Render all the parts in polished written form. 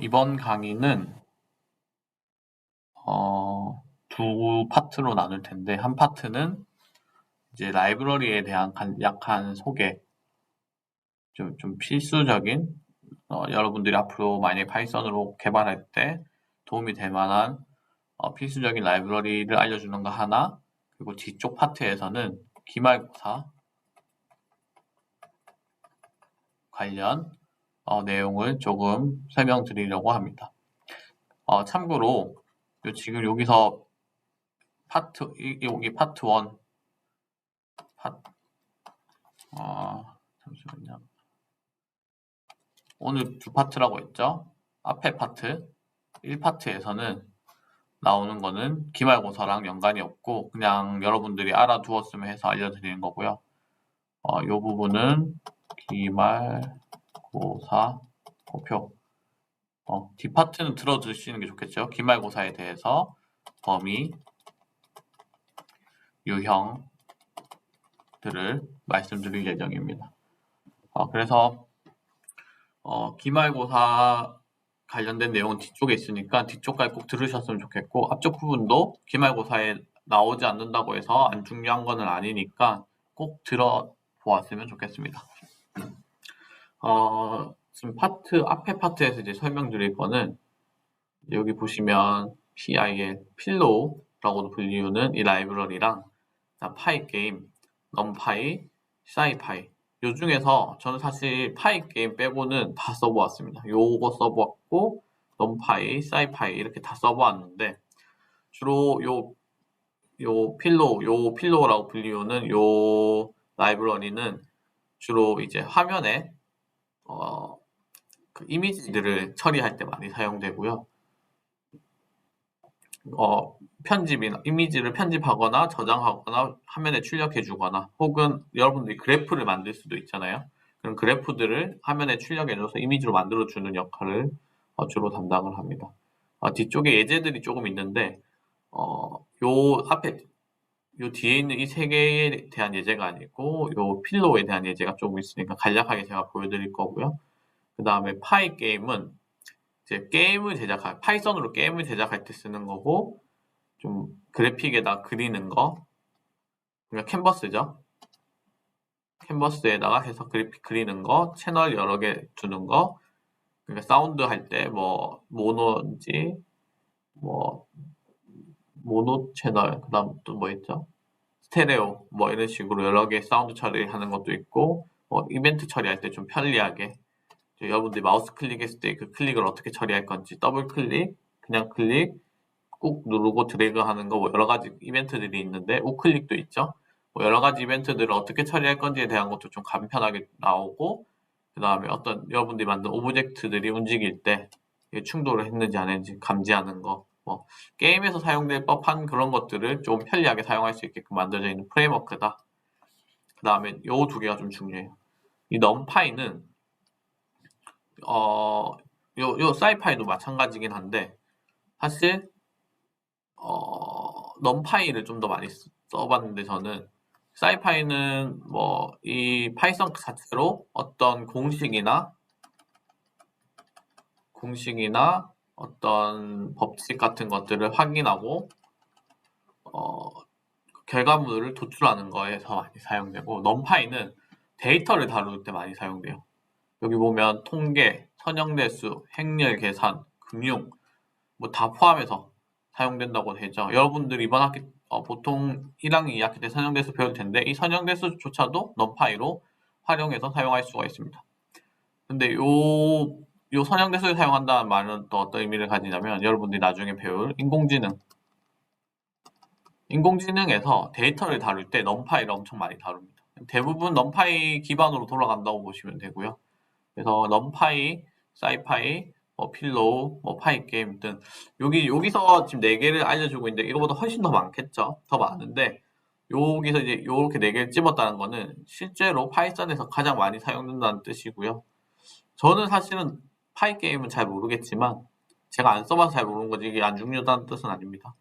이번 강의는 두 파트로 나눌 텐데, 한 파트는 이제 라이브러리에 대한 간략한 소개, 좀 필수적인, 여러분들이 앞으로 만약에 파이썬으로 개발할 때 도움이 될 만한 필수적인 라이브러리를 알려주는 거 하나, 그리고 뒤쪽 파트에서는 기말고사 관련 내용을 조금 설명드리려고 합니다. 참고로 지금 여기서 여기 파트 1 잠시만요. 오늘 두 파트라고 했죠? 앞에 파트 1파트에서는 나오는 거는 기말고사랑 연관이 없고 그냥 여러분들이 알아두었으면 해서 알려드리는 거고요. 이 부분은 기말고사 고표. 뒷파트는 들어두시는 게 좋겠죠? 기말고사에 대해서 범위, 유형들을 말씀드릴 예정입니다. 그래서 기말고사 관련된 내용은 뒤쪽에 있으니까 뒤쪽까지 꼭 들으셨으면 좋겠고, 앞쪽 부분도 기말고사에 나오지 않는다고 해서 안 중요한 거는 아니니까 꼭 들어보았으면 좋겠습니다. 지금 앞에 파트에서 이제 설명드릴 거는 여기 보시면 PIL, 필로우라고도 불리우는 이 라이브러리랑 파이게임, 넘파이, 사이파이, 요 중에서 저는 사실 파이게임 빼고는 다 써보았습니다. 요거 써보았고 넘파이, 사이파이 이렇게 다 써보았는데 주로 요 필로우라고 불리우는 요 라이브러리는 주로 이제 화면에 그 이미지들을 처리할 때 많이 사용되고요. 이미지를 편집하거나 저장하거나 화면에 출력해주거나 혹은 여러분들이 그래프를 만들 수도 있잖아요. 그런 그래프들을 화면에 출력해줘서 이미지로 만들어주는 역할을 주로 담당을 합니다. 뒤쪽에 예제들이 조금 있는데 요 뒤에 있는 이 세 개에 대한 예제가 아니고 요 필로우에 대한 예제가 조금 있으니까 간략하게 제가 보여드릴 거고요. 그 다음에 파이 게임은 이제 파이썬으로 게임을 제작할 때 쓰는 거고, 좀 그래픽에다 그리는 거, 그러니까 캔버스죠. 캔버스에다가 해서 그래픽 그리는 거, 채널 여러 개 두는 거, 그러니까 사운드 할 때 뭐 모노인지 뭐 모노 채널, 그다음 또 뭐 있죠? 스테레오 뭐 이런 식으로 여러 개 사운드 처리하는 것도 있고, 이벤트 처리할 때 좀 편리하게 여러분들이 마우스 클릭했을 때 그 클릭을 어떻게 처리할 건지, 더블 클릭, 그냥 클릭, 꾹 누르고 드래그 하는 거, 뭐 여러 가지 이벤트들이 있는데, 우클릭도 있죠. 뭐 여러 가지 이벤트들을 어떻게 처리할 건지에 대한 것도 좀 간편하게 나오고, 그 다음에 어떤 여러분들이 만든 오브젝트들이 움직일 때 충돌을 했는지 안 했는지 감지하는 거, 뭐 게임에서 사용될 법한 그런 것들을 좀 편리하게 사용할 수 있게끔 만들어져 있는 프레임워크다. 그 다음에 요 두 개가 좀 중요해요. 이 넘파이는 요 사이파이도 마찬가지긴 한데, 사실 넘파이를 좀 더 많이 써봤는데, 저는 사이파이는 뭐 이 파이썬 자체로 어떤 공식이나 어떤 법칙 같은 것들을 확인하고 결과물을 도출하는 거에서 많이 사용되고, 넘파이는 데이터를 다룰 때 많이 사용돼요. 여기 보면 통계, 선형대수, 행렬 계산, 금융 뭐 다 포함해서 사용된다고 되죠. 여러분들이 이번 학기 보통 1학년 2학기 때 선형대수 배울 텐데, 이 선형대수조차도 넘파이로 활용해서 사용할 수가 있습니다. 근데 요 선형대수를 사용한다는 말은 또 어떤 의미를 가지냐면, 여러분들이 나중에 배울 인공지능에서 데이터를 다룰 때 넘파이를 엄청 많이 다룹니다. 대부분 넘파이 기반으로 돌아간다고 보시면 되고요. 그래서 넘파이, 사이파이, 필로우, 파이게임 등 여기서 지금 4개를 알려주고 있는데, 이거보다 훨씬 더 많겠죠. 더 많은데 여기서 이제 이렇게 4개를 찝었다는 거는 실제로 파이썬에서 가장 많이 사용된다는 뜻이고요. 저는 사실은 파이게임은 잘 모르겠지만, 제가 안 써봐서 잘 모르는 거지 이게 안 중요하다는 뜻은 아닙니다.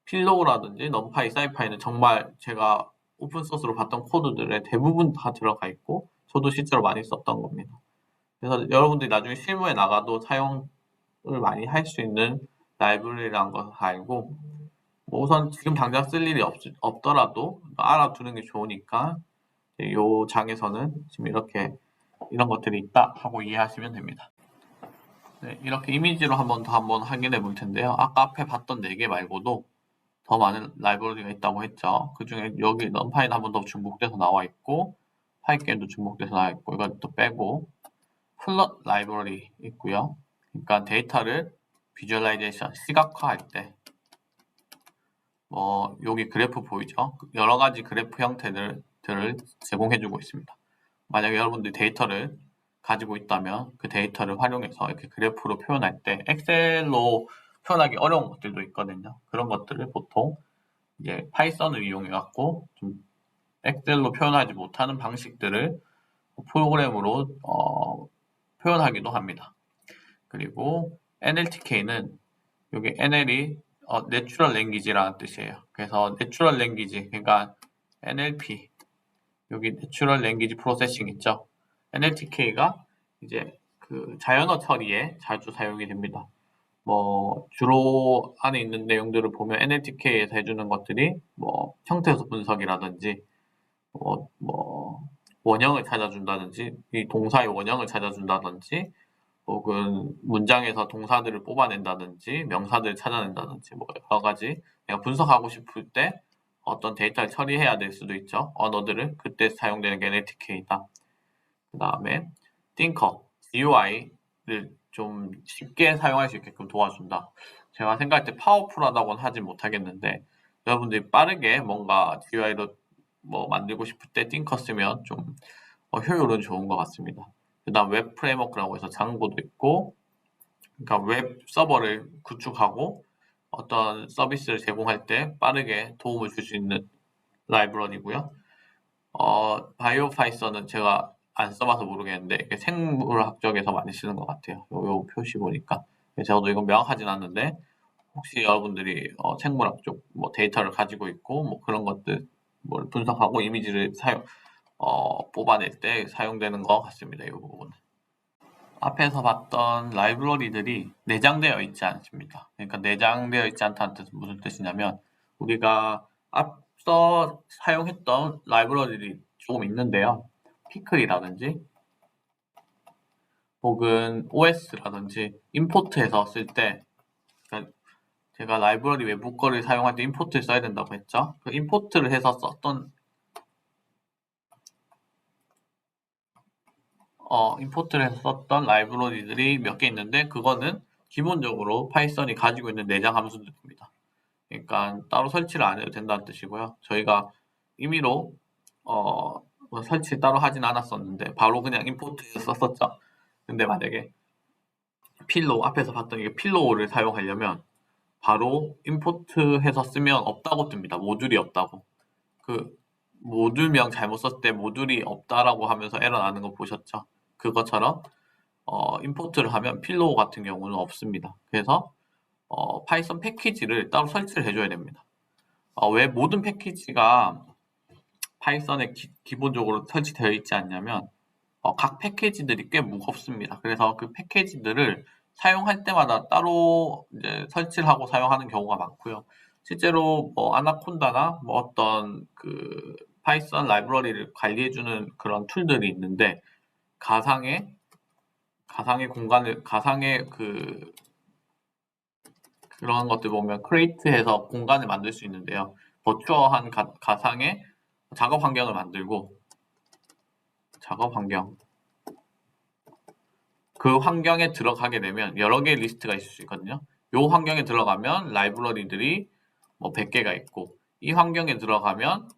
필로우라든지 넘파이, 사이파이는 정말 제가 오픈소스로 봤던 코드들에 대부분 다 들어가 있고, 저도 실제로 많이 썼던 겁니다. 그래서 여러분들이 나중에 실무에 나가도 사용을 많이 할 수 있는 라이브러리라는 걸 알고, 뭐 우선 지금 당장 쓸 일이 없더라도 알아두는 게 좋으니까 이 장에서는 지금 이렇게 이런 것들이 있다 하고 이해하시면 됩니다. 네, 이렇게 이미지로 한번 확인해 볼 텐데요. 아까 앞에 봤던 4개 말고도 더 많은 라이브러리가 있다고 했죠. 그 중에 여기 넌파이는 한 번 더 중복돼서 나와 있고, 파이게임도 중복돼서 나와 있고, 이것도 빼고, 플롯 라이브러리 있고요. 그러니까 데이터를 비주얼라이제이션, 시각화할 때, 여기 그래프 보이죠? 여러 가지 그래프 형태들을 제공해주고 있습니다. 만약에 여러분들이 데이터를 가지고 있다면 그 데이터를 활용해서 이렇게 그래프로 표현할 때 엑셀로 표현하기 어려운 것들도 있거든요. 그런 것들을 보통 이제 파이썬을 이용해 갖고 좀 엑셀로 표현하지 못하는 방식들을 프로그램으로 표현하기도 합니다. 그리고 NLTK는 여기 NL이 Natural Language라는 뜻이에요. 그래서 Natural Language, 그러니까 NLP, 여기 Natural Language Processing 있죠. NLTK가 이제 그 자연어 처리에 자주 사용이 됩니다. 주로 안에 있는 내용들을 보면 NLTK에서 해주는 것들이 형태소 분석이라든지 원형을 찾아준다든지 이 동사의 원형을 찾아준다든지 혹은 문장에서 동사들을 뽑아낸다든지 명사들을 찾아낸다든지 여러 가지 내가 분석하고 싶을 때 어떤 데이터를 처리해야 될 수도 있죠. 언어들을 그때 사용되는 게 NLTK이다. 그 다음에 Thinker, GUI를 좀 쉽게 사용할 수 있게끔 도와준다. 제가 생각할 때 파워풀하다고는 하진 못하겠는데 여러분들이 빠르게 뭔가 GUI로 만들고 싶을 때 Thinker 쓰면 좀 효율은 좋은 것 같습니다. 그 다음 웹 프레임워크라고 해서 장고도 있고, 그러니까 웹 서버를 구축하고 어떤 서비스를 제공할 때 빠르게 도움을 줄 수 있는 라이브러리고요. 바이오 파이썬은 제가 안 써봐서 모르겠는데 이게 생물학 쪽에서 많이 쓰는 것 같아요. 요 표시 보니까. 저도 이건 명확하진 않는데 혹시 여러분들이 생물학 쪽 데이터를 가지고 있고 그런 것들 분석하고 이미지를 뽑아낼 때 사용되는 것 같습니다. 이 부분은. 앞에서 봤던 라이브러리들이 내장되어 있지 않습니다. 그러니까 내장되어 있지 않다는 뜻은 무슨 뜻이냐면 우리가 앞서 사용했던 라이브러리들이 조금 있는데요. 피클이라든지 혹은 OS라든지 임포트해서 쓸 때 그러니까 제가 라이브러리 외부 거를 사용할 때 임포트를 써야 된다고 했죠. 그 임포트를 해서 썼던 임포트를 해서 썼던 라이브러리들이 몇 개 있는데 그거는 기본적으로 파이썬이 가지고 있는 내장 함수들입니다. 그러니까 따로 설치를 안 해도 된다는 뜻이고요. 저희가 임의로 설치 따로 하진 않았었는데 바로 그냥 임포트해서 썼었죠. 근데 만약에 필로우 앞에서 봤던 이게 필로우를 사용하려면 바로 임포트해서 쓰면 없다고 뜹니다. 모듈이 없다고. 그 모듈명 잘못 썼을 때 모듈이 없다라고 하면서 에러 나는 거 보셨죠? 그것처럼 임포트를 하면 필로우 같은 경우는 없습니다. 그래서 파이썬 패키지를 따로 설치를 해줘야 됩니다. 왜 모든 패키지가 파이썬에 기본적으로 설치되어 있지 않냐면 각 패키지들이 꽤 무겁습니다. 그래서 그 패키지들을 사용할 때마다 따로 이제 설치를 하고 사용하는 경우가 많고요. 실제로 아나콘다나 어떤 그 파이썬 라이브러리를 관리해주는 그런 툴들이 있는데 가상의 공간을 그런 것들 보면 크리에이트해서 공간을 만들 수 있는데요. 버추어한 가상의 작업 환경을 만들고 그 환경에 들어가게 되면 여러 개의 리스트가 있을 수 있거든요. 이 환경에 들어가면 라이브러리들이 100개가 있고 이 환경에 들어가면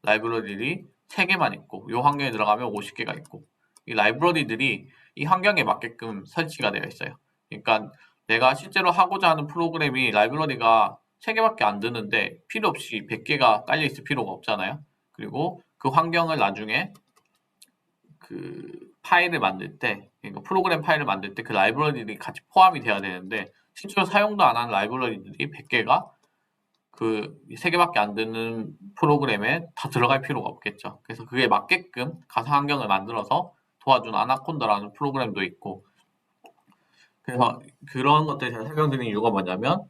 라이브러리들이 3개만 있고 이 환경에 들어가면 50개가 있고 이 라이브러리들이 이 환경에 맞게끔 설치가 되어 있어요. 그러니까 내가 실제로 하고자 하는 프로그램이 라이브러리가 3개밖에 안 되는데 필요 없이 100개가 깔려 있을 필요가 없잖아요. 그리고 그 환경을 나중에 그 파일을 만들 때, 그러니까 프로그램 파일을 만들 때 그 라이브러리들이 같이 포함이 돼야 되는데 실제로 사용도 안 하는 라이브러리들이 100개가 그 3개밖에 안 되는 프로그램에 다 들어갈 필요가 없겠죠. 그래서 그게 맞게끔 가상 환경을 만들어서 도와주는 아나콘다라는 프로그램도 있고, 그래서 그런 것들을 제가 설명드리는 이유가 뭐냐면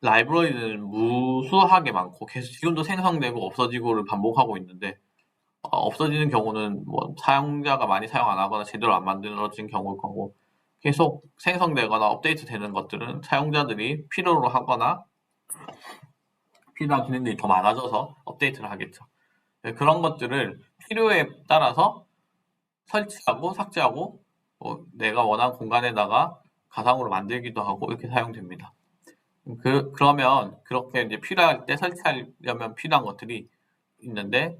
라이브러리는 무수하게 많고 계속 지금도 생성되고 없어지고를 반복하고 있는데 없어지는 경우는 뭐 사용자가 많이 사용 안 하거나 제대로 안 만들어진 경우일 거고, 계속 생성되거나 업데이트 되는 것들은 사용자들이 필요로 하거나 필요한 기능들이 더 많아져서 업데이트를 하겠죠. 그런 것들을 필요에 따라서 설치하고 삭제하고 내가 원하는 공간에다가 가상으로 만들기도 하고 이렇게 사용됩니다. 그러면 그렇게 이제 필요할 때 설치하려면 필요한 것들이 있는데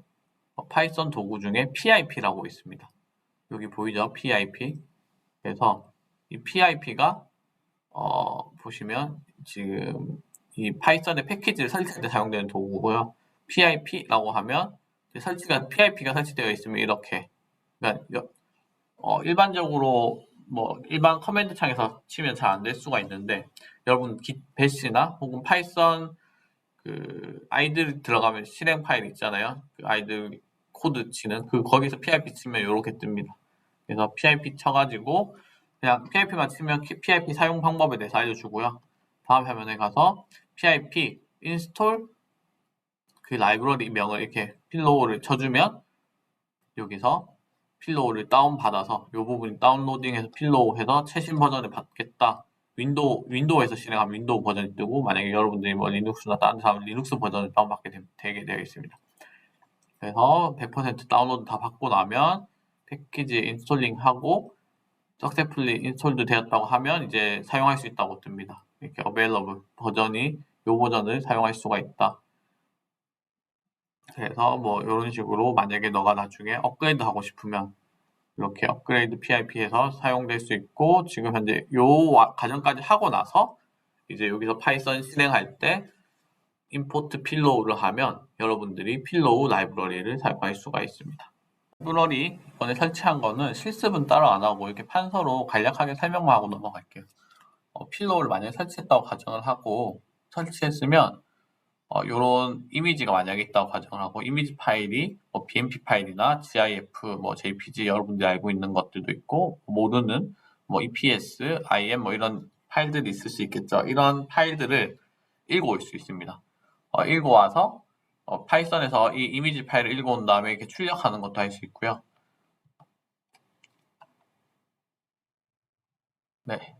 파이썬 도구 중에 PIP라고 있습니다. 여기 보이죠? PIP. 그래서 이 PIP가 보시면 지금 이 파이썬의 패키지를 설치할 때 사용되는 도구고요. PIP라고 하면 PIP가 설치되어 있으면 이렇게, 그러니까 일반적으로 뭐 일반 커맨드 창에서 치면 잘 안 될 수가 있는데, 여러분 git bash나 혹은 파이썬 그 아이들 들어가면 실행 파일 있잖아요. 그 아이들 코드 치는 거기서 PIP 치면 이렇게 뜹니다. 그래서 PIP 쳐가지고 그냥 PIP만 치면 PIP 사용 방법에 대해서 알려주고요. 다음 화면에 가서 PIP install 그 라이브러리 명을 이렇게 필로우를 쳐주면 여기서 필로우를 다운받아서 이 부분 다운로딩해서 필로우해서 최신 버전을 받겠다. 윈도우에서 실행하면 윈도우 버전이 뜨고, 만약에 여러분들이 뭐 리눅스나 다른 데서 하면 리눅스 버전을 다운받게 되게 되어 있습니다. 그래서 100% 다운로드 다 받고 나면 패키지 인스톨링하고 successfully 인스톨도 되었다고 하면 이제 사용할 수 있다고 뜹니다. 이렇게 available 버전이 이 버전을 사용할 수가 있다. 그래서 뭐 이런 식으로 만약에 너가 나중에 업그레이드 하고 싶으면 이렇게 업그레이드 PIP에서 사용될 수 있고, 지금 현재 요 과정까지 하고 나서 이제 여기서 파이썬 실행할 때 임포트 필로우를 하면 여러분들이 필로우 라이브러리를 사용할 수가 있습니다. 라이브러리 이번에 설치한 거는 실습은 따로 안 하고 이렇게 판서로 간략하게 설명만 하고 넘어갈게요. 필로우를 만약에 설치했다고 가정을 하고 설치했으면 요런 이미지가 만약에 있다고 가정을 하고, 이미지 파일이 뭐 BMP 파일이나 GIF, 뭐 JPG 여러분들이 알고 있는 것들도 있고, 모르는 뭐 EPS, IM 뭐 이런 파일들이 있을 수 있겠죠. 이런 파일들을 읽어올 수 있습니다. 읽어와서 파이썬에서 이 이미지 파일을 읽어온 다음에 이렇게 출력하는 것도 할 수 있고요. 네,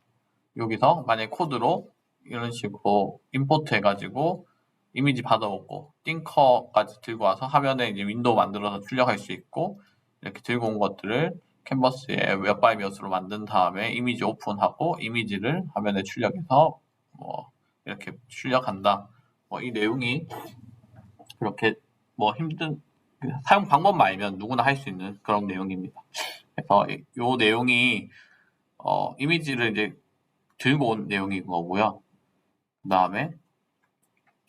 여기서 만약에 코드로 이런 식으로 임포트 해가지고 이미지 받아오고 띵커까지 들고 와서 화면에 이제 윈도우 만들어서 출력할 수 있고, 이렇게 들고 온 것들을 캔버스에 몇 바이 몇으로 만든 다음에 이미지 오픈하고 이미지를 화면에 출력해서 뭐 이렇게 출력한다. 이 내용이 그렇게 뭐 힘든 사용 방법만 알면 누구나 할 수 있는 그런 내용입니다. 그래서 이 내용이 이미지를 이제 들고 온 내용인 거고요. 그 다음에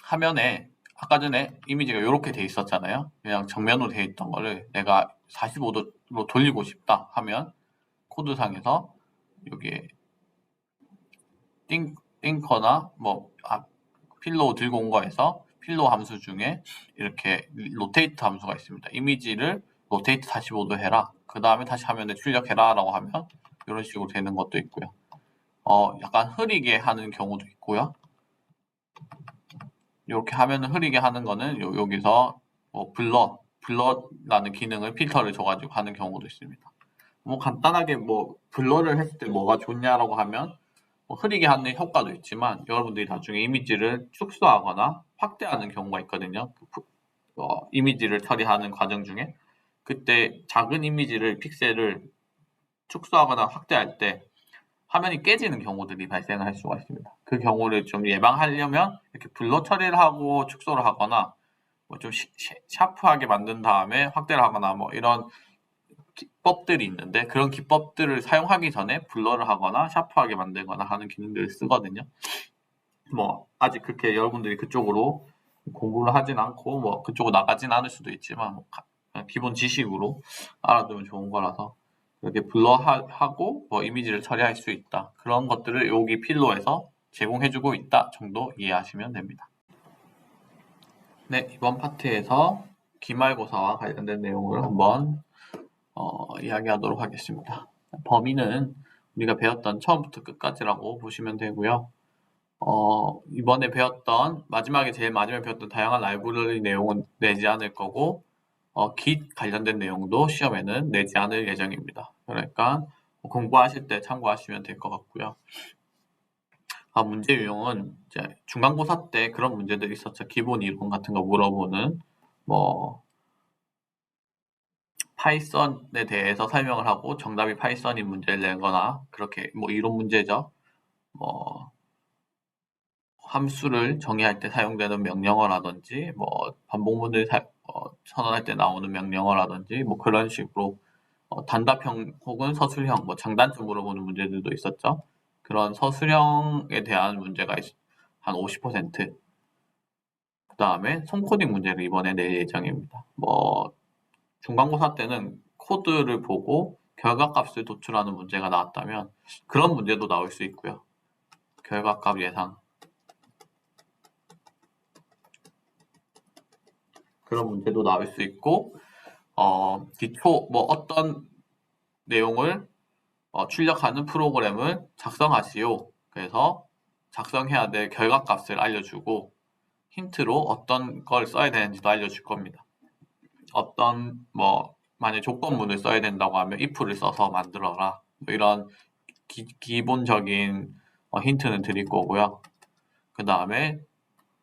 화면에 아까 전에 이미지가 이렇게 돼 있었잖아요. 그냥 정면으로 돼 있던 거를 내가 45도로 돌리고 싶다 하면 코드상에서 여기에 띵커나 뭐 필로우 들고 온 거에서 필로우 함수 중에 이렇게 로테이트 함수가 있습니다. 이미지를 로테이트 45도 해라. 그 다음에 다시 화면에 출력해라 라고 하면 이런 식으로 되는 것도 있고요. 약간 흐리게 하는 경우도 있고요. 이렇게 화면을 흐리게 하는 거는 여기서 뭐 블러라는 기능을 필터를 줘가지고 하는 경우도 있습니다. 뭐 간단하게 뭐 블러를 했을 때 뭐가 좋냐라고 하면 뭐 흐리게 하는 효과도 있지만, 여러분들이 나중에 이미지를 축소하거나 확대하는 경우가 있거든요. 이미지를 처리하는 과정 중에 그때 작은 이미지를 픽셀을 축소하거나 확대할 때 화면이 깨지는 경우들이 발생할 수가 있습니다. 그 경우를 좀 예방하려면 이렇게 블러 처리를 하고 축소를 하거나 뭐 좀 샤프하게 만든 다음에 확대를 하거나 뭐 이런 기법들이 있는데, 그런 기법들을 사용하기 전에 블러를 하거나 샤프하게 만들거나 하는 기능들을 쓰거든요. 뭐 아직 그렇게 여러분들이 그쪽으로 공부를 하진 않고 뭐 그쪽으로 나가진 않을 수도 있지만 뭐 기본 지식으로 알아두면 좋은 거라서 이렇게 블러하고 뭐 이미지를 처리할 수 있다. 그런 것들을 여기 필로에서 제공해주고 있다 정도 이해하시면 됩니다. 네, 이번 파트에서 기말고사와 관련된 내용을 한번 이야기하도록 하겠습니다. 범위는 우리가 배웠던 처음부터 끝까지라고 보시면 되고요. 이번에 배웠던 제일 마지막에 배웠던 다양한 라이브러리 내용은 내지 않을 거고 Git 관련된 내용도 시험에는 내지 않을 예정입니다. 그러니까 공부하실 때 참고하시면 될 것 같고요. 문제 유형은 이제 중간고사 때 그런 문제들이 있었죠. 기본 이론 같은 거 물어보는 뭐 파이썬에 대해서 설명을 하고 정답이 파이썬인 문제를 내거나 그렇게 뭐 이론 문제죠. 뭐 함수를 정의할 때 사용되는 명령어라든지 뭐 반복문을 선언할 때 나오는 명령어라든지 뭐 그런 식으로 단답형 혹은 서술형 뭐 장단점 물어보는 문제들도 있었죠. 그런 서술형에 대한 문제가 한 50%. 그 다음에 손코딩 문제를 이번에 낼 예정입니다. 뭐 중간고사 때는 코드를 보고 결과값을 도출하는 문제가 나왔다면 그런 문제도 나올 수 있고요. 결과값 예상. 그런 문제도 나올 수 있고 기초 뭐 어떤 내용을 출력하는 프로그램을 작성하시오. 그래서 작성해야 될 결과값을 알려주고 힌트로 어떤 걸 써야 되는지도 알려줄 겁니다. 어떤 만약 조건문을 써야 된다고 하면 if를 써서 만들어라. 뭐 이런 기본적인 힌트는 드릴 거고요. 그 다음에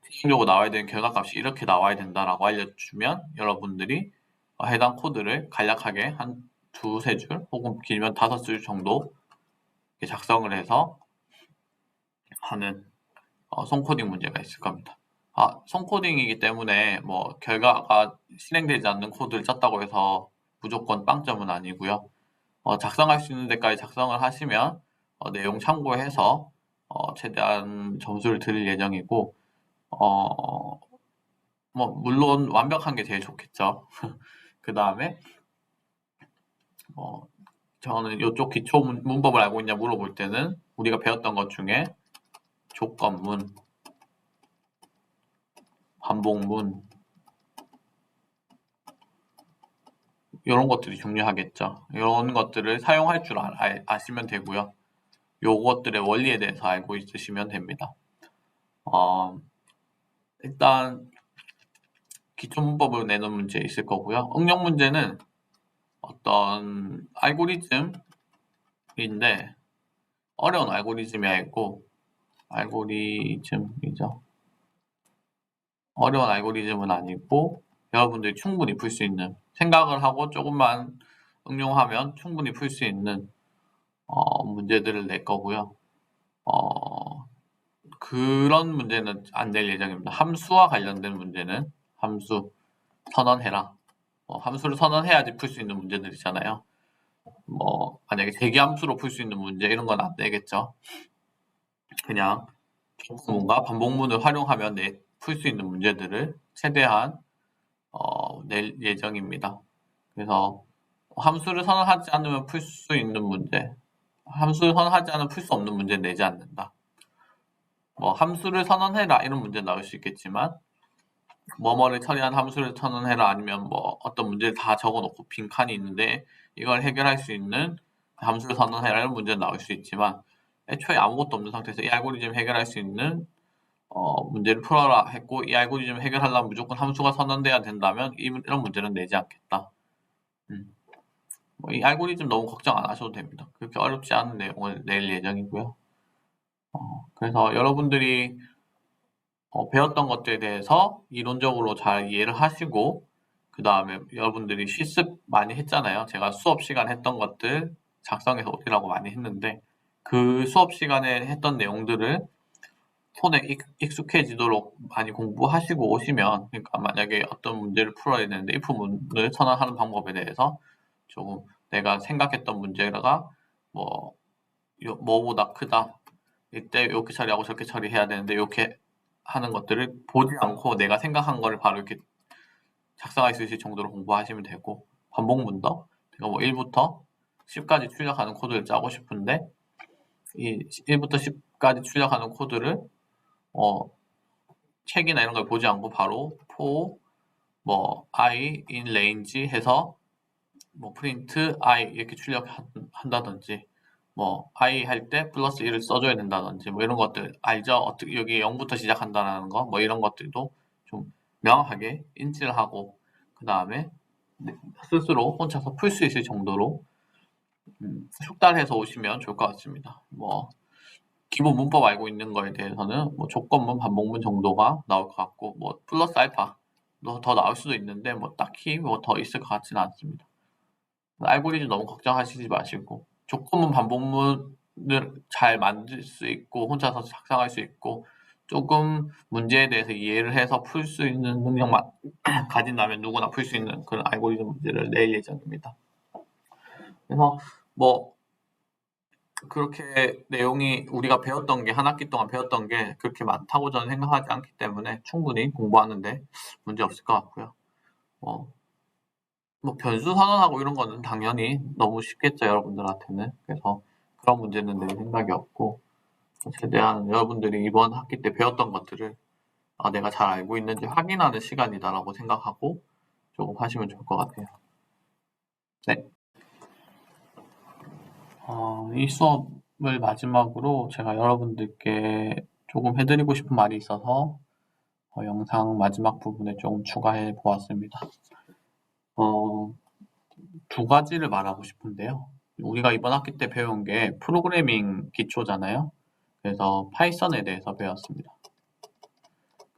최종적으로 나와야 되는 결과값이 이렇게 나와야 된다라고 알려주면 여러분들이 해당 코드를 간략하게 한 두세 줄 혹은 길면 5줄 정도 작성을 해서 하는 손코딩 문제가 있을 겁니다. 손코딩이기 때문에 뭐 결과가 실행되지 않는 코드를 짰다고 해서 무조건 빵점은 아니고요. 작성할 수 있는 데까지 작성을 하시면 내용 참고해서 최대한 점수를 드릴 예정이고 물론 완벽한 게 제일 좋겠죠. 그 다음에 저는 이쪽 기초 문법을 알고 있냐 물어볼 때는 우리가 배웠던 것 중에 조건문, 반복문 이런 것들이 중요하겠죠. 이런 것들을 사용할 줄 아시면 되고요. 요것들의 원리에 대해서 알고 있으시면 됩니다. 일단 기초 문법을 내는 문제 있을 거고요. 응용 문제는 어떤 알고리즘인데 어려운 알고리즘이 아니고 알고리즘이죠. 어려운 알고리즘은 아니고 여러분들이 충분히 풀 수 있는 생각을 하고 조금만 응용하면 충분히 풀 수 있는 문제들을 낼 거고요. 그런 문제는 안 낼 예정입니다. 함수와 관련된 문제는 함수 선언해라. 함수를 선언해야지 풀 수 있는 문제들 있잖아요. 만약에 대기함수로 풀 수 있는 문제 이런 건 안 되겠죠. 그냥 조건문과 반복문을 활용하면 풀 수 있는 문제들을 최대한 낼 예정입니다. 그래서 함수를 선언하지 않으면 풀 수 있는 문제, 함수를 선언하지 않으면 풀 수 없는 문제는 내지 않는다. 함수를 선언해라 이런 문제 나올 수 있겠지만 뭐뭐를 처리한 함수를 선언해라 아니면 어떤 문제를 다 적어놓고 빈칸이 있는데 이걸 해결할 수 있는 함수를 선언해라 이런 문제는 나올 수 있지만 애초에 아무것도 없는 상태에서 이 알고리즘 해결할 수 있는 문제를 풀어라 했고 이 알고리즘 해결하려면 무조건 함수가 선언돼야 된다면 이런 문제는 내지 않겠다. 이 알고리즘 너무 걱정 안 하셔도 됩니다. 그렇게 어렵지 않은 내용을 낼 예정이고요. 그래서 여러분들이 배웠던 것들에 대해서 이론적으로 잘 이해를 하시고 그 다음에 여러분들이 실습 많이 했잖아요. 제가 수업 시간 했던 것들 작성해서 오리라고 많이 했는데 그 수업 시간에 했던 내용들을 손에 익숙해지도록 많이 공부하시고 오시면 그러니까 만약에 어떤 문제를 풀어야 되는데 if문을 선언하는 방법에 대해서 조금 내가 생각했던 문제가 뭐보다 크다 이때 이렇게 처리하고 저렇게 처리해야 되는데 이렇게 하는 것들을 보지 않고 내가 생각한 거를 바로 이렇게 작성할 수 있을 정도로 공부하시면 되고 반복문도 제가 1부터 10까지 출력하는 코드를 짜고 싶은데 이 1부터 10까지 출력하는 코드를 책이나 이런 걸 보지 않고 바로 for i in range 해서 뭐 프린트 i 이렇게 출력한다든지 뭐 i 할 때 플러스 1을 써줘야 된다든지 뭐 이런 것들 알죠? 어떻게 여기 0부터 시작한다는 거 뭐 이런 것들도 좀 명확하게 인지를 하고 그 다음에 스스로 혼자서 풀 수 있을 정도로 숙달해서 오시면 좋을 것 같습니다. 뭐 기본 문법 알고 있는 거에 대해서는 뭐 조건문, 반복문 정도가 나올 것 같고 뭐 플러스 알파도 더 나올 수도 있는데 뭐 딱히 뭐 더 있을 것 같지는 않습니다. 알고리즘 너무 걱정하시지 마시고 조건문, 반복문을 잘 만들 수 있고 혼자서 작성할 수 있고 조금 문제에 대해서 이해를 해서 풀 수 있는 능력만 가진다면 누구나 풀 수 있는 그런 알고리즘 문제를 낼 예정입니다. 그래서 뭐 그렇게 내용이 우리가 배웠던 게 한 학기 동안 배웠던 게 그렇게 많다고 저는 생각하지 않기 때문에 충분히 공부하는데 문제 없을 것 같고요. 뭐 변수 선언하고 이런 거는 당연히 너무 쉽겠죠, 여러분들한테는. 그래서 그런 문제는 내 생각이 없고 최대한 여러분들이 이번 학기 때 배웠던 것들을 내가 잘 알고 있는지 확인하는 시간이다라고 생각하고 조금 하시면 좋을 것 같아요. 네. 이 수업을 마지막으로 제가 여러분들께 조금 해드리고 싶은 말이 있어서 영상 마지막 부분에 조금 추가해 보았습니다. 두 가지를 말하고 싶은데요. 우리가 이번 학기 때 배운 게 프로그래밍 기초잖아요. 그래서 파이썬에 대해서 배웠습니다.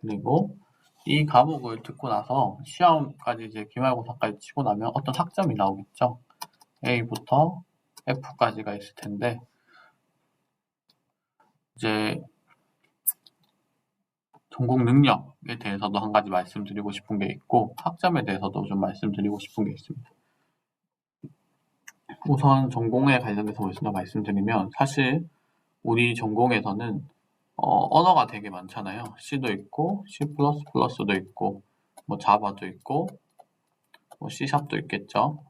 그리고 이 과목을 듣고 나서 시험까지 이제 기말고사까지 치고 나면 어떤 학점이 나오겠죠. A부터 F까지가 있을 텐데 이제 전공 능력에 대해서도 한 가지 말씀드리고 싶은 게 있고 학점에 대해서도 좀 말씀드리고 싶은 게 있습니다. 우선 전공에 관련해서 먼저 말씀드리면 사실 우리 전공에서는 언어가 되게 많잖아요. C도 있고 C++도 있고 뭐 자바도 있고 뭐 C샵도 있겠죠.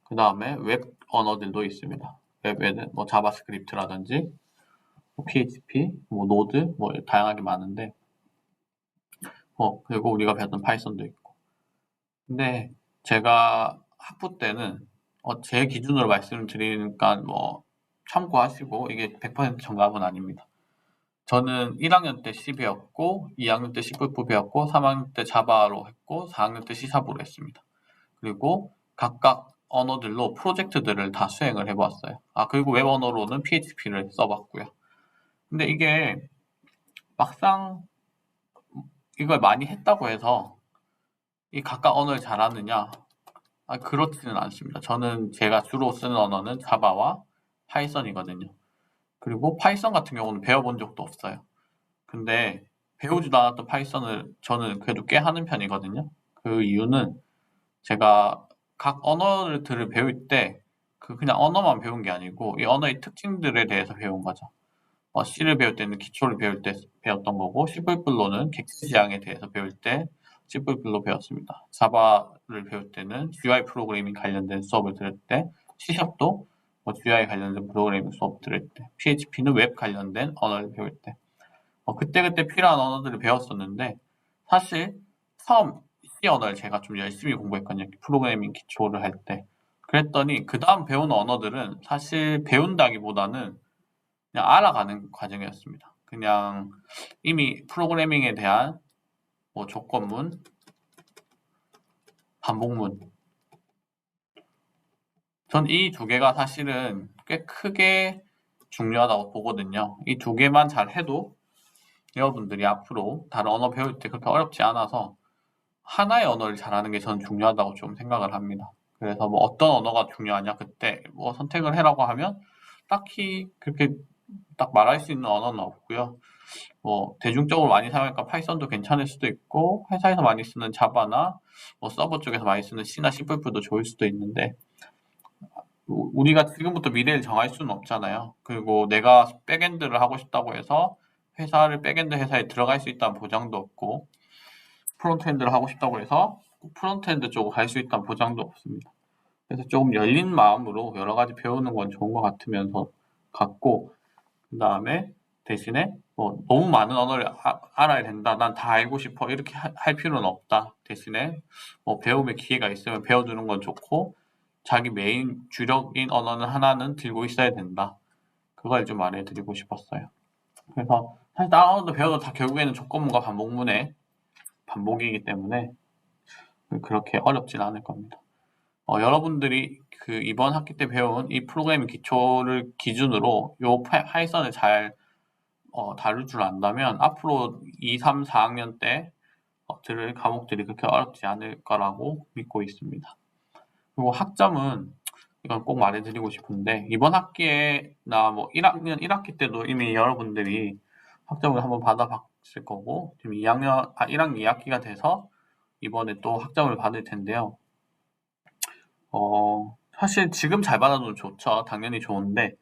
그 다음에 웹 언어들도 있습니다. 웹에는 뭐 자바스크립트라든지 뭐 PHP, 뭐 노드 뭐 다양하게 많은데 그리고 우리가 배웠던 파이썬도 있고 근데 제가 학부 때는 제 기준으로 말씀드리니까 뭐 참고하시고 이게 100% 정답은 아닙니다. 저는 1학년 때 C 배웠고 2학년 때 C++ 배웠고 3학년 때 자바로 했고 4학년 때 C샵으로 했습니다. 그리고 각각 언어들로 프로젝트들을 다 수행을 해보았어요. 그리고 웹 언어로는 PHP를 써봤고요. 근데 이게 막상 이걸 많이 했다고 해서 이 각각 언어를 잘하느냐? 그렇지는 않습니다. 저는 제가 주로 쓰는 언어는 자바와 파이썬이거든요. 그리고 파이썬 같은 경우는 배워본 적도 없어요. 근데 배우지도 않았던 파이썬을 저는 그래도 꽤 하는 편이거든요. 그 이유는 제가 각 언어들을 배울 때 그냥 언어만 배운 게 아니고 이 언어의 특징들에 대해서 배운 거죠. C를 배울 때는 기초를 배울 때 배웠던 거고 C++로는 객체 지향에 대해서 배울 때 C++로 배웠습니다. 자바를 배울 때는 GUI 프로그래밍 관련된 수업을 들을 때 C샵도 GUI 관련된 프로그래밍 수업 들을 때 PHP는 웹 관련된 언어를 배울 때 그때그때 필요한 언어들을 배웠었는데 사실 처음 C 언어를 제가 좀 열심히 공부했거든요. 프로그래밍 기초를 할 때. 그랬더니 그 다음 배운 언어들은 사실 배운다기보다는 그냥 알아가는 과정이었습니다. 그냥 이미 프로그래밍에 대한 조건문, 반복문 전 이 두 개가 사실은 꽤 크게 중요하다고 보거든요. 이 두 개만 잘 해도 여러분들이 앞으로 다른 언어 배울 때 그렇게 어렵지 않아서 하나의 언어를 잘하는 게 저는 중요하다고 좀 생각을 합니다. 그래서 뭐 어떤 언어가 중요하냐 그때 뭐 선택을 해라고 하면 딱히 그렇게 딱 말할 수 있는 언어는 없고요. 뭐 대중적으로 많이 사용하니까 파이썬도 괜찮을 수도 있고 회사에서 많이 쓰는 자바나 뭐 서버 쪽에서 많이 쓰는 C나 C++도 좋을 수도 있는데 우리가 지금부터 미래를 정할 수는 없잖아요. 그리고 내가 백엔드를 하고 싶다고 해서 백엔드 회사에 들어갈 수 있다는 보장도 없고 프론트엔드를 하고 싶다고 해서 프론트엔드 쪽으로 갈 수 있다는 보장도 없습니다. 그래서 조금 열린 마음으로 여러 가지 배우는 건 좋은 것 같고 그 다음에 대신에 뭐 너무 많은 언어를 알아야 된다. 난 다 알고 싶어. 이렇게 할 필요는 없다. 대신에 뭐 배움의 기회가 있으면 배워두는 건 좋고 자기 메인 주력인 언어는 하나는 들고 있어야 된다. 그걸 좀 말해드리고 싶었어요. 그래서 사실 다른 언어도 배워도 다 결국에는 조건문과 반복문의 반복이기 때문에 그렇게 어렵진 않을 겁니다. 여러분들이 그 이번 학기 때 배운 이 프로그래밍 기초를 기준으로 요 파이썬을 잘 다룰 줄 안다면 앞으로 2, 3, 4학년 때 들을 과목들이 그렇게 어렵지 않을 거라고 믿고 있습니다. 그리고 학점은 이건 꼭 말해드리고 싶은데 이번 학기에나 뭐 1학년 1학기 때도 이미 여러분들이 학점을 한번 받아봤을 거고 지금 1학년 2학기가 돼서 이번에 또 학점을 받을 텐데요. 사실 지금 잘 받아도 좋죠. 당연히 좋은데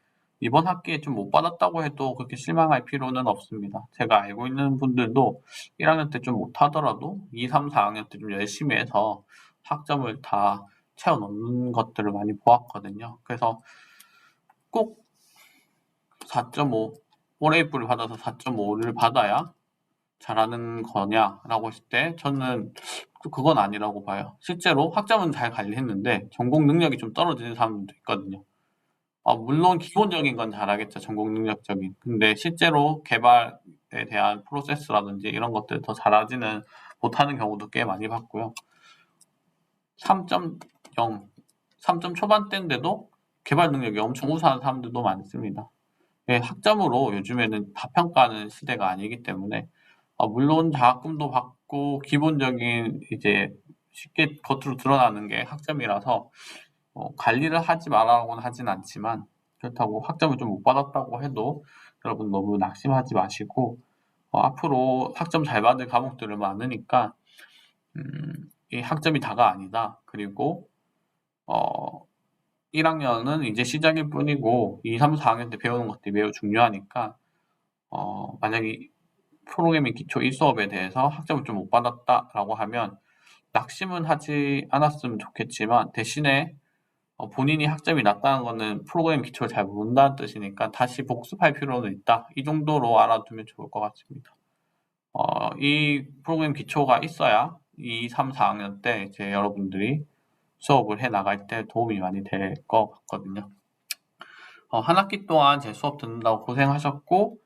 이번 학기에 좀 못 받았다고 해도 그렇게 실망할 필요는 없습니다. 제가 알고 있는 분들도 1학년 때 좀 못하더라도 2, 3, 4학년 때 좀 열심히 해서 학점을 다 채워 넣는 것들을 많이 보았거든요. 그래서 꼭 4.5, 올해입부를 받아서 4.5를 받아야 잘하는 거냐라고 했을 때 저는 그건 아니라고 봐요. 실제로 학점은 잘 관리했는데 전공 능력이 좀 떨어지는 사람들도 있거든요. 물론 기본적인 건 잘하겠죠. 전공 능력적인. 근데 실제로 개발에 대한 프로세스라든지 이런 것들 더 잘하지는 못하는 경우도 꽤 많이 봤고요. 3.0, 3점 초반대인데도 개발 능력이 엄청 우수한 사람들도 많습니다. 학점으로 요즘에는 다 평가하는 시대가 아니기 때문에 물론 장학금도 받고 기본적인 이제 쉽게 겉으로 드러나는 게 학점이라서 관리를 하지 말라고는 하진 않지만 그렇다고 학점을 좀 못 받았다고 해도 여러분 너무 낙심하지 마시고 앞으로 학점 잘 받을 과목들을 많으니까 이 학점이 다가 아니다. 그리고 1학년은 이제 시작일 뿐이고 2, 3, 4학년 때 배우는 것들이 매우 중요하니까 만약에 프로그래밍 기초 1수업에 대해서 학점을 좀 못 받았다라고 하면 낙심은 하지 않았으면 좋겠지만 대신에 본인이 학점이 낮다는 거는 프로그래밍 기초를 잘 모른다는 뜻이니까 다시 복습할 필요는 있다. 이 정도로 알아두면 좋을 것 같습니다. 이 프로그래밍 기초가 있어야 2, 3, 4학년 때 이제 여러분들이 수업을 해 나갈 때 도움이 많이 될 것 같거든요. 한 학기 동안 제 수업 듣는다고 고생하셨고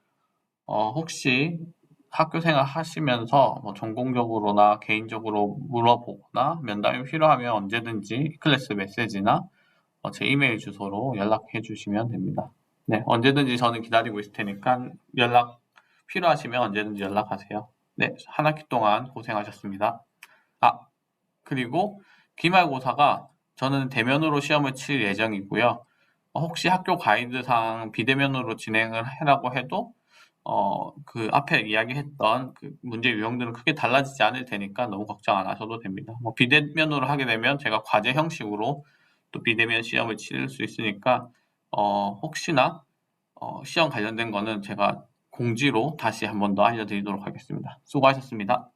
혹시 학교 생활 하시면서 뭐 전공적으로나 개인적으로 물어보거나 면담이 필요하면 언제든지 클래스 메시지나 제 이메일 주소로 연락해 주시면 됩니다. 네, 언제든지 저는 기다리고 있을 테니까 연락 필요하시면 언제든지 연락하세요. 네, 한 학기 동안 고생하셨습니다. 그리고 기말고사가 저는 대면으로 시험을 칠 예정이고요. 혹시 학교 가이드상 비대면으로 진행을 하라고 해도 그 앞에 이야기했던 그 문제 유형들은 크게 달라지지 않을 테니까 너무 걱정 안 하셔도 됩니다. 비대면으로 하게 되면 제가 과제 형식으로 또 비대면 시험을 치를 수 있으니까 혹시나 시험 관련된 거는 제가 공지로 다시 한 번 더 알려드리도록 하겠습니다. 수고하셨습니다.